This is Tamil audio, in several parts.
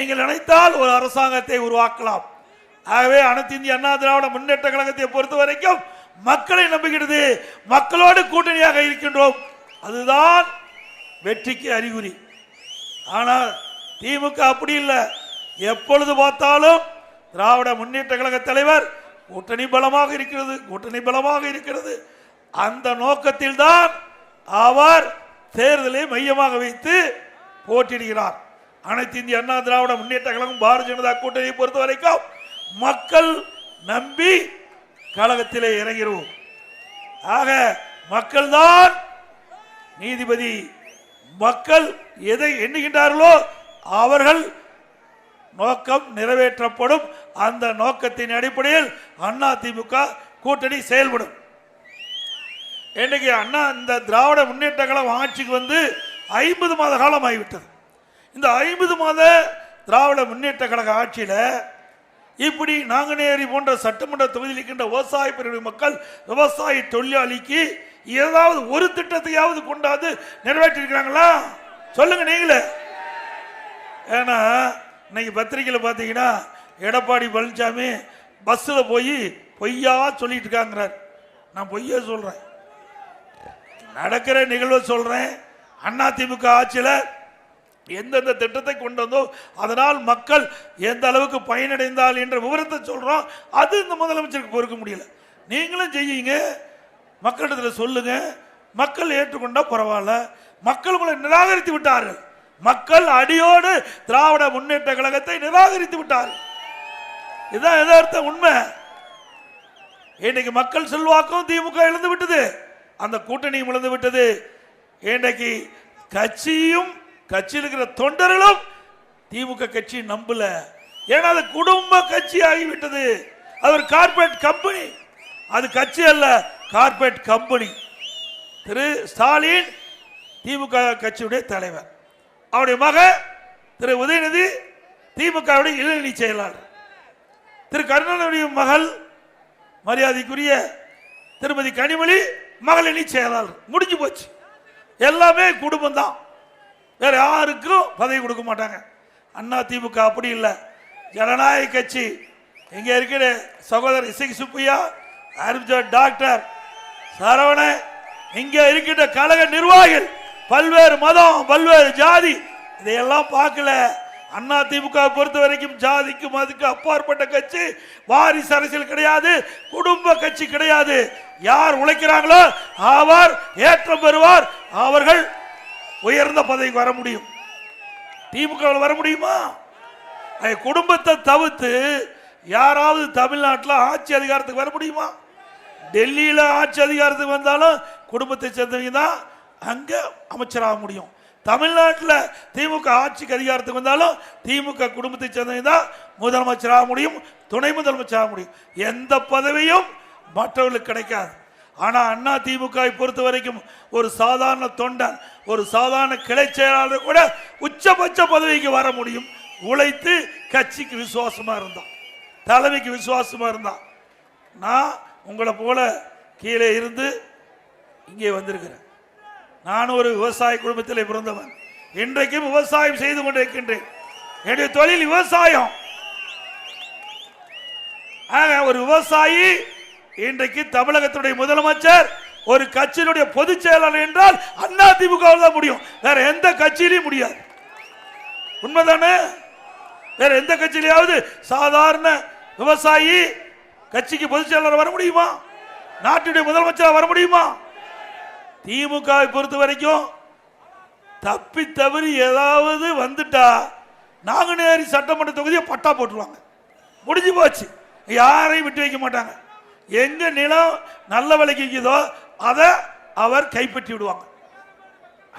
நீங்கள் நினைத்தால் ஒரு அரசாங்கத்தை உருவாக்கலாம். ஆகவே அனைத்து இந்திய அண்ணா திராவிட முன்னேற்ற கழகத்தை பொறுத்த வரைக்கும் மக்களை நம்புகிறது, மக்களோடு கூட்டணியாக இருக்கின்றோம். அதுதான் வெற்றிக்கு அறிகுறி. ஆனால் திமுக அப்படி இல்லை. எப்பொழுது பார்த்தாலும் திராவிட முன்னேற்ற கழக தலைவர் கூட்டணி பலமாக இருக்கிறது, கூட்டணி பலமாக இருக்கிறது. அந்த நோக்கத்தில் தான் அவர் தேர்தலை மையமாக வைத்து போட்டியிடுகிறார். அனைத்து இந்திய அண்ணா திராவிட முன்னேற்ற கழகம் பாரதிய ஜனதா கூட்டணியை பொறுத்த வரைக்கும் மக்கள் நம்பி கழகத்திலே இறங்கிறோம். ஆக மக்கள் தான் நீதிபதி. மக்கள் எதை எண்ணுகின்றார்களோ அவர்கள் நோக்கம் நிறைவேற்றப்படும். அந்த நோக்கத்தின் அடிப்படையில் அண்ணா திமுக கூட்டணி செயல்படும். இன்னைக்கு அண்ணா இந்த திராவிட முன்னேற்ற கழகம் ஆட்சிக்கு வந்து 50 மாத காலம் ஆகிவிட்டது. இந்த 50 மாத திராவிட முன்னேற்ற கழக ஆட்சியில் இப்படி நாங்குநேரி போன்ற சட்டமன்ற தொகுதியில் இருக்கின்ற விவசாய பிரிவு மக்கள், விவசாய தொழிலாளிக்கு ஏதாவது ஒரு திட்டத்தையாவது கொண்டாந்து நிறைவேற்றிருக்கிறாங்களா? சொல்லுங்க நீங்களே. ஏன்னா இன்னைக்கு பத்திரிகையில் பார்த்தீங்கன்னா எடப்பாடி பழனிசாமி பஸ்ஸில் போய் பொய்யா சொல்லிட்டு இருக்காங்கிறார். நான் பொய்யா சொல்றேன், நடக்கிற நிகழ்வை சொல்றேன். அண்ணா திமுக ஆட்சியில் எந்தெந்த திட்டத்தை கொண்டு வந்தோ அதனால் மக்கள் எந்த அளவுக்கு பயனடைந்தால் என்ற விவரத்தை சொல்றோம். அது இந்த முதலமைச்சருக்கு பொறுக்க முடியல. நீங்களும் செய்யுங்க, மக்களிடத்தில் சொல்லுங்க. மக்கள் ஏற்றுக்கொண்டா பரவாயில்ல. மக்கள் உங்களை நிராகரித்து விட்டார்கள். மக்கள் அடியோடு திராவிட முன்னேற்ற கழகத்தை நிராகரித்து விட்டார்கள். இதுதான் யதார்த்த உண்மை. இன்னைக்கு மக்கள் செல்வாக்கும் திமுக இழந்து விட்டது, அந்த கூட்டணியும் இழந்து விட்டது. இன்றைக்கு கட்சியும் கட்சியில் இருக்கிற தொண்டர்களும் திமுக கட்சி நம்பல. ஏன்னா அது குடும்ப கட்சி ஆகிவிட்டது. அது ஒரு கார்பரேட் கம்பெனி. அது கட்சி அல்ல, கார்பரேட் கம்பெனி. திரு ஸ்டாலின் திமுக கட்சியுடைய தலைவர், அவருடைய மகன் திரு உதயநிதி திமுகவுடைய இளைஞரணி செயலாளர், திரு கருணாநிதியுடைய மகள் மரியாதைக்குரிய திருமதி கனிமொழி மகளிரணி செயலாளர். முடிஞ்சு போச்சு. எல்லாமே குடும்பம் தான், வேற யாருக்கும் பதவி கொடுக்க மாட்டாங்க. அண்ணா திமுக அப்படி இல்லை, ஜனநாயக கட்சி. இங்க இருக்கிற சகோதரர் இசை சுப்பையா, டாக்டர் சரவண, இங்க இருக்கின்ற கழக நிர்வாகிகள் பல்வேறு மதம் பல்வேறு ஜாதி இதையெல்லாம் பார்க்கல. அண்ணா திமுக பொறுத்த வரைக்கும் ஜாதிக்கு மதுக்கு அப்பாற்பட்ட கட்சி. வாரிசு அரசியல் கிடையாது, குடும்ப கட்சி கிடையாது. யார் உழைக்கிறாங்களோ அவர் ஏற்றம் பெறுவார், அவர்கள் உயர்ந்த பதவிக்கு வர முடியும். திமுக வர முடியுமா? குடும்பத்தை தவிர்த்து யாராவது தமிழ்நாட்டில் ஆட்சி அதிகாரத்துக்கு வர முடியுமா? டெல்லியில் ஆட்சி அதிகாரத்துக்கு வந்தாலும் குடும்பத்தை சேர்ந்தவங்க தான் அங்க அமைச்சராக முடியும். தமிழ்நாட்டில் திமுக ஆட்சிக்கு அதிகாரத்துக்கு வந்தாலும் திமுக குடும்பத்தை சேர்ந்தவங்க தான் முதலமைச்சராக முடியும், துணை முதலமைச்சராக முடியும். எந்த பதவியும் மற்றவர்களுக்கு கிடைக்காது. ஆனா அண்ணா திமுக பொறுத்த வரைக்கும் ஒரு சாதாரண தொண்டன், ஒரு சாதாரண கிளை செயலாளர் கூட உச்சபட்ச பதவிக்கு வர முடியும். உழைத்து கட்சிக்கு விசுவாசமா இருந்தான், தலைமைக்கு விசுவாசமா இருந்தான். நான் உங்களை போல கீழே இருந்து இங்கே வந்திருக்கிறேன். நான் ஒரு விவசாய குடும்பத்தில் பிறந்தவன். இன்றைக்கும் விவசாயம் செய்து கொண்டிருக்கின்றேன். என்னுடைய தொழில் விவசாயம். ஒரு விவசாயி இன்றைக்கு தமிழகத்துடைய முதலமைச்சர், ஒரு கட்சியினுடைய பொதுச் செயலாளர் என்றால் அண்ணா திமுக தான் முடியும், வேற எந்த கட்சியிலையும் முடியாது. உண்மைதானே? வேற எந்த கட்சியிலாவது சாதாரண விவசாயி கட்சிக்கு பொதுச் செயலாளர் வர முடியுமா? நாட்டுடைய முதலமைச்சர் வர முடியுமா? திமுக பொறுத்த வரைக்கும் தப்பி தவறி ஏதாவது வந்துட்டா நாங்குநேரி சட்டமன்ற தொகுதியை பட்டா போட்டுருவாங்க. முடிஞ்சு போச்சு. யாரையும் விட்டு வைக்க மாட்டாங்க. எங்க நிலம் நல்ல விலைக்கு இருக்குதோ அதை அவர் கைப்பற்றி விடுவாங்க.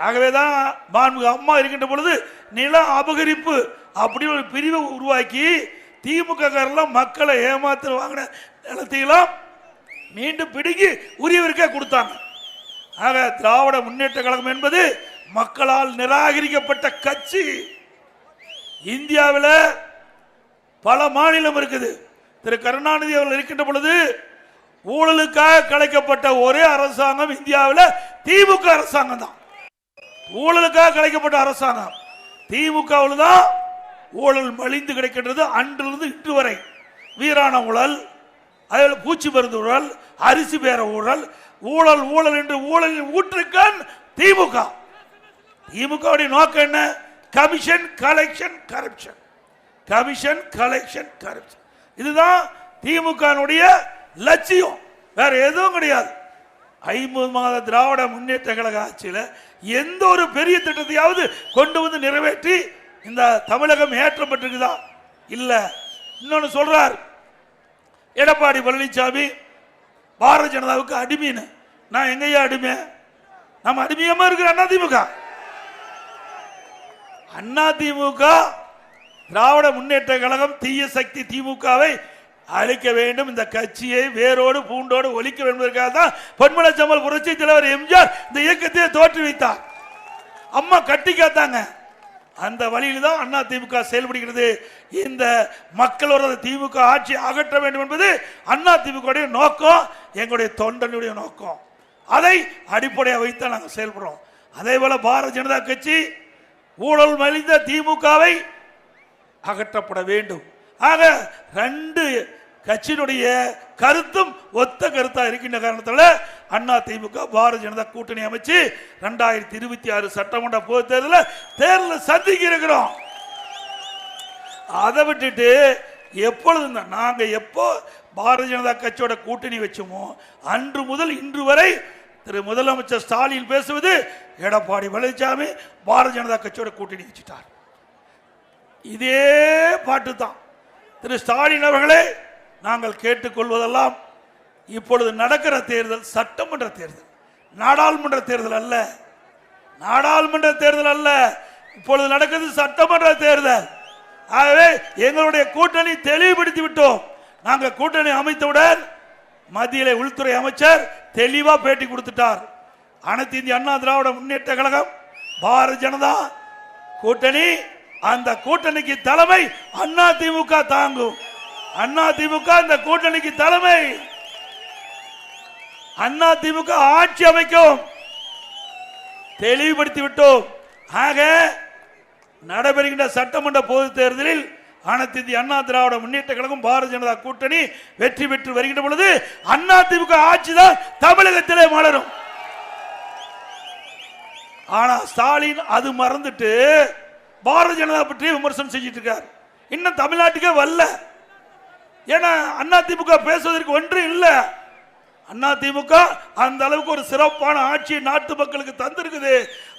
ஆகவேதான் மாண்புமிகு அம்மா இருக்கின்ற பொழுது நில அபகரிப்பு அப்படி ஒரு பிரிவை உருவாக்கி திமுக மக்களை ஏமாத்து வாங்கின நிலத்தையெல்லாம் மீண்டும் பிடுங்கி உரியவருக்கே கொடுத்தாங்க. ஆக திராவிட முன்னேற்ற கழகம் என்பது மக்களால் நிராகரிக்கப்பட்ட கட்சி. இந்தியாவில் பல மாநிலம் இருக்குது. திரு கருணாநிதி அவர்கள் இருக்கின்ற பொழுது ஊழலுக்காக கலைக்கப்பட்ட ஒரே அரசாங்கம் இந்தியாவில் திமுக அரசாங்கம் தான். ஊழலுக்காக கலைக்கப்பட்ட அரசாங்கம் திமுகவில் தான் ஊழல் மலிந்து கிடைக்கின்றது. அன்றிலிருந்து இன்று வரை வீராண ஊழல், அதில் பூச்சி மருந்து ஊழல், அரிசி பேர ஊழல், ஊழல் ஊழல் என்று ஊழலின் ஊற்றுக்கண் திமுக. திமுகவுடைய நோக்கம் என்ன? Commission collection corruption, commission collection corruption. இதுதான் திமுக லட்சியம், வேற எதுவும் கிடையாது. 50 மாத திராவிட முன்னேற்ற கழக ஆட்சியில் எந்த ஒரு பெரிய திட்டத்தையாவது கொண்டு வந்து நிறைவேற்றி இந்த தமிழகம் ஏற்றப்பட்டிருக்குதா? இல்ல. இன்னொன்னு சொல்றார் எடப்பாடி பழனிசாமி, பாரதிய ஜனதாவுக்கு அடிமைன்னு. நான் எங்கேயா அடிமை? நம்ம அடிமையமா இருக்கிற அதிமுக. அதிமுக திராவிட முன்னேற்ற கழகம் தீய சக்தி திமுகவை அழிக்க வேண்டும், இந்த கட்சியை வேரோடு பூண்டோடு ஒழிக்க வேண்டும் என்பதற்காக தான் பொன்மனச்செம்மல் புரட்சி தலைவர் எம்ஜிஆர் இந்த இயக்கத்தை தோற்றுவித்தார். அம்மா கட்டி காத்தாங்க. அந்த வழியில் தான் அண்ணா திமுக செயல்படுகிறது. இந்த மக்களோட திமுக ஆட்சி அகற்ற வேண்டும் என்பது அண்ணா திமுக நோக்கம், எங்களுடைய தொண்டனுடைய நோக்கம். அதை அடிப்படையாக வைத்து நாங்கள் செயல்படுறோம். அதே போல பாரதிய ஜனதா கட்சி ஊழல் மலிந்த திமுகவை அகற்றப்பட வேண்டும். ஆக ரெண்டு கட்சியினுடைய கருத்தும் ஒத்த கருத்தா இருக்கின்ற காரணத்தால் அண்ணா திமுக பாரதிய ஜனதா கூட்டணி அமைச்சு 2026 சட்டமன்ற பொது தேர்தலில் சந்திக்க இருக்கிறோம். அதை விட்டுட்டு எப்பொழுது நாங்க எப்போ பாரதிய ஜனதா கட்சியோட கூட்டணி வச்சோமோ அன்று முதல் இன்று வரை திரு முதலமைச்சர் ஸ்டாலின் பேசுவது எடப்பாடி பழனிசாமி பாரதிய ஜனதா கட்சியோட கூட்டணி வச்சுட்டார். இதே பாட்டு தான். திரு ஸ்டாலின் அவர்களே, நாங்கள் கேட்டுக்கொள்வதெல்லாம் இப்பொழுது நடக்கிற தேர்தல் சட்டமன்ற தேர்தல், நாடாளுமன்ற தேர்தல் அல்ல. நாடாளுமன்ற தேர்தல் அல்ல, இப்பொழுது நடக்கிறது சட்டமன்ற தேர்தல். ஆகவே எங்களுடைய கூட்டணி தெளிவுபடுத்தி விட்டோம். நாங்கள் கூட்டணி அமைத்தவுடன் மத்தியிலே உள்துறை அமைச்சர் தெளிவா பேட்டி கொடுத்துட்டார். அனைத்து இந்திய அண்ணா திராவிட முன்னேற்ற கழகம் பாரதிய ஜனதா கூட்டணி, அந்த கூட்டணிக்கு தலைமை அண்ணா திமுக தாங்கும். அண்ணா திமுக இந்த கூட்டணிக்கு தலைமை. அண்ணா திமுக ஆட்சி அமைக்கும். தெளிவுபடுத்தி விட்டோம். ஆக நடைபெறுகின்ற சட்டமன்ற பொது தேர்தலில் அனைத்து இந்திய அண்ணா திராவிட முன்னேற்ற கழகம் பாரதிய ஜனதா கூட்டணி வெற்றி பெற்று வருகின்ற பொழுது அண்ணா திமுக ஆட்சி தான் தமிழகத்திலே மலரும். ஆனா ஸ்டாலின் அது மறந்துட்டு பாரதிய ஜனதா பற்றி விமர்சனம் செஞ்சிட்டு இருக்கார். இன்னும் தமிழ்நாட்டுக்கே வரல. ஏன்னா அண்ணா திமுக பேசுவதற்கு ஒன்று இல்லை. அண்ணா திமுக அந்த அளவுக்கு ஒரு சிறப்பான ஆட்சி நாட்டு மக்களுக்கு தந்திருக்குது.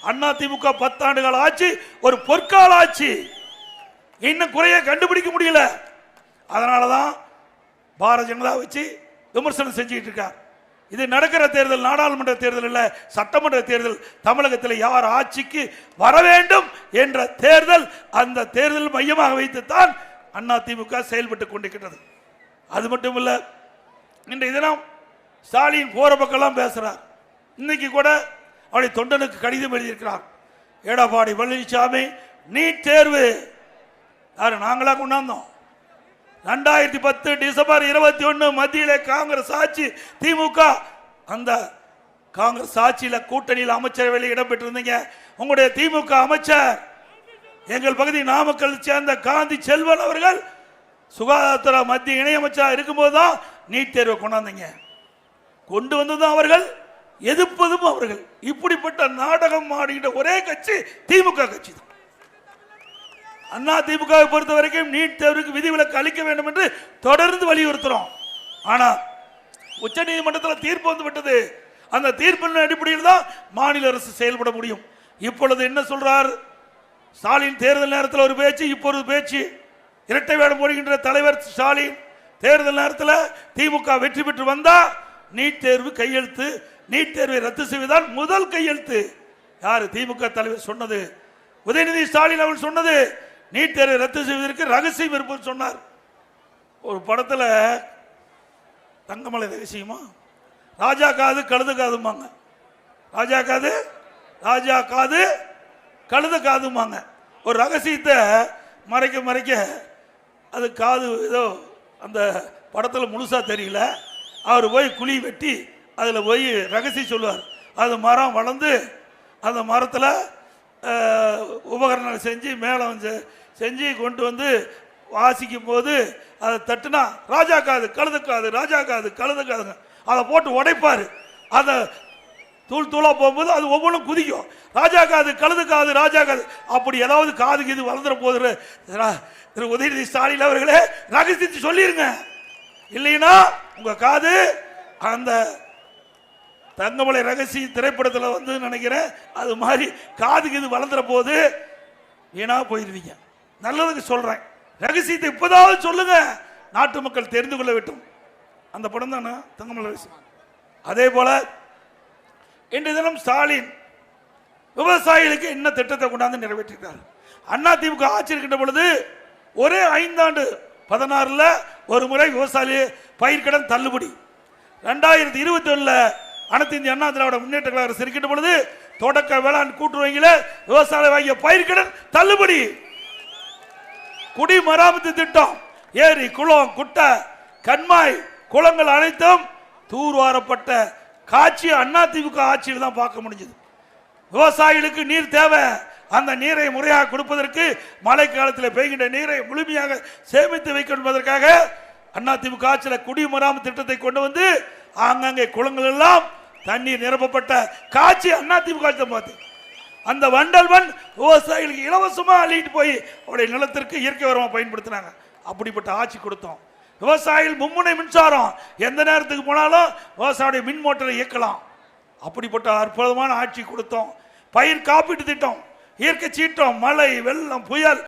அண்ணா திமுக 10 ஆண்டுகள் ஆட்சி ஒரு பொற்கால ஆட்சி. இன்னும் குறைய கண்டுபிடிக்க முடியல. அதனாலதான் பாரதிய ஜனதா வச்சு விமர்சனம் செஞ்சுட்டு இருக்கார். இது நடக்கிற தேர்தல் நாடாளுமன்ற தேர்தல் இல்ல, சட்டமன்ற தேர்தல். தமிழகத்தில் யார் ஆட்சிக்கு வர வேண்டும் என்ற தேர்தல். அந்த தேர்தல் மையமாக வைத்துத்தான் அண்ணா திமுக செயல்பட்டு கொண்டிருக்கிறது. அது மட்டும் இல்ல, இன்றைய தினம் ஸ்டாலின் போற பக்கம்லாம் பேசுறார். இன்னைக்கு கூட அவருடைய தொண்டனுக்கு கடிதம் எழுதியிருக்கிறார். எடப்பாடி பழனிசாமி நீட் தேர்வு யாரு நாங்களா கொண்டாந்தோம். 2010 டிசம்பர் 21 மத்தியிலே காங்கிரஸ் ஆட்சி, திமுக அந்த காங்கிரஸ் ஆட்சியில கூட்டணியில் அமைச்சரவையில் இடம்பெற்றிருந்தீங்க. உங்களுடைய திமுக அமைச்சர் எங்கள் பகுதி நாமக்கல் சேர்ந்த காந்தி செல்வன் அவர்கள் சுகாதாரத்துறை மத்திய இணையமைச்சர் இருக்கும்போது தான் நீட் தேர்வை கொண்டாந்தீங்க. கொண்டு வந்ததும் அவர்கள், எதிர்ப்பதும் அவர்கள். இப்படிப்பட்ட நாடகம் ஆடுகின்ற ஒரே கட்சி திமுக கட்சி தான். அண்ணா திமுகவை பொறுத்த வரைக்கும் நீட் தேர்வுக்கு விதிவிலக்கு அளிக்க வேண்டும் என்று தொடர்ந்து வலியுறுத்துறோம். ஆனா உச்ச நீதிமன்றத்தில் தீர்ப்பு வந்து விட்டது. அந்த தீர்ப்பின் அடிப்படையில் தான் மாநில அரசு செயல்பட முடியும். இப்பொழுது என்ன சொல்றார் ஸ்டாலின்? தேர்தல் நேரத்தில் ஒரு பேச்சு, இப்பொழுது பேச்சு. இரட்டை வேடம் போடுகின்ற தலைவர் ஸ்டாலின். தேர்தல் நேரத்தில் திமுக வெற்றி பெற்று வந்தா நீட் தேர்வு கையெழுத்து, நீட் தேர்வை ரத்து செய்வதால் முதல் கையெழுத்து யாரு? திமுக தலைவர் சொன்னது. உதயநிதி ஸ்டாலின் அவர்கள் சொன்னது நீட் தேர்வை ரத்து செய்வதற்கு ரகசியம் இருப்பது சொன்னார். ஒரு படத்தில் தங்கமலை ரகசியமா ராஜா காது கழுத காதுமாங்க. ராஜா காது கழுத காதுமாங்க. ஒரு ரகசியத்தை மறைக்க மறைக்க அது காது ஏதோ அந்த படத்தில் முழுசா தெரியல. அவர் போய் குழி வெட்டி அதில் போய் ரகசியம் சொல்லுவார். அது மரம் வளர்ந்து அந்த மரத்தில் உபகரணங்கள் செஞ்சு மேலே வந்து செஞ்சு கொண்டு வந்து வாசிக்கும் போது அதை தட்டுனா ராஜா காது கழுத காது ராஜா காது கழுத காதுங்க அதை போட்டு உடைப்பாரு. அதை தூள் தூளா போகும்போது அது ஒவ்வொன்றும் குதிக்கும். ராஜா காது கழுது காது ராஜா காது அப்படி ஏதாவது காதுக்கு இது வளர்ந்துட போகுது. திரு உதயநிதி ஸ்டாலின் அவர்களே ரகசியத்தை சொல்லிருங்க, இல்லைன்னா உங்க காது அந்த தங்கமலை ரகசிய திரைப்படத்தில் வந்து நினைக்கிறேன் அது மாதிரி காதுக்கு இது வளர்ந்துற போது வீணா போயிருவீங்க. நல்லதுக்கு சொல்றேன், ரகசியத்தை இப்போதாவது சொல்லுங்க, நாட்டு மக்கள் தெரிந்து கொள்ள வேண்டும். அந்த படம் தானே தங்கமலை ரகசியம். அதே போல இன்றைய தினம் ஸ்டாலின் விவசாயிகளுக்கு என்ன திட்டத்தை கொண்டாந்து நிறைவேற்றினார். அண்ணா திமுக ஆட்சி இருக்கின்ற பொழுது ஒரே 5 ஆண்டு 16ல் ஒரு முறை விவசாயி பயிர்க்கடன் தள்ளுபடி. 2021 அனைத்து இந்திய அண்ணா திராவிட முன்னேற்ற கழக அரசு இருக்கின்ற பொழுது தொடக்க வேளாண் கூட்டுறவுல விவசாய வாங்கிய பயிர்க்கடன் தள்ளுபடி. குடிமராமத்து திட்டம், ஏரி குளம் குட்டை கண்மாய் குளங்கள் அனைத்தும் தூர்வாரப்பட்ட காட்சி அண்ணா திமுக ஆட்சியில் தான் பார்க்க முடிஞ்சது. விவசாயிகளுக்கு நீர் தேவை, அந்த நீரை முறையாக கொடுப்பதற்கு மழை காலத்தில் பெய்கின்ற நீரை முழுமையாக சேமித்து வைக்க என்பதற்காக அண்ணா திமுக ஆட்சியில் குடிமராமத்து திட்டத்தை கொண்டு வந்து ஆங்காங்கே குளங்கள் எல்லாம் தண்ணீர் நிரப்பப்பட்ட காட்சி அண்ணா திமுக ஆட்சி பார்த்து அந்த வண்டல் மண் விவசாயிகளுக்கு இலவசமா அள்ளிட்டு போய் அவருடைய நிலத்திற்கு இயற்கை உரமா பயன்படுத்தினாங்க. அப்படிப்பட்ட ஆட்சி கொடுத்தோம். விவசாயிகள் மும்முனை மின்சாரம் எந்த நேரத்துக்கு போனாலும் விவசாயிய மின் மோட்டரை இயக்கலாம். அப்படிப்பட்ட அற்புதமான ஆட்சி கொடுத்தோம். பயிர் காப்பீட்டு திட்டம், இயற்கை சீற்றம், மழை வெள்ளம் புயல்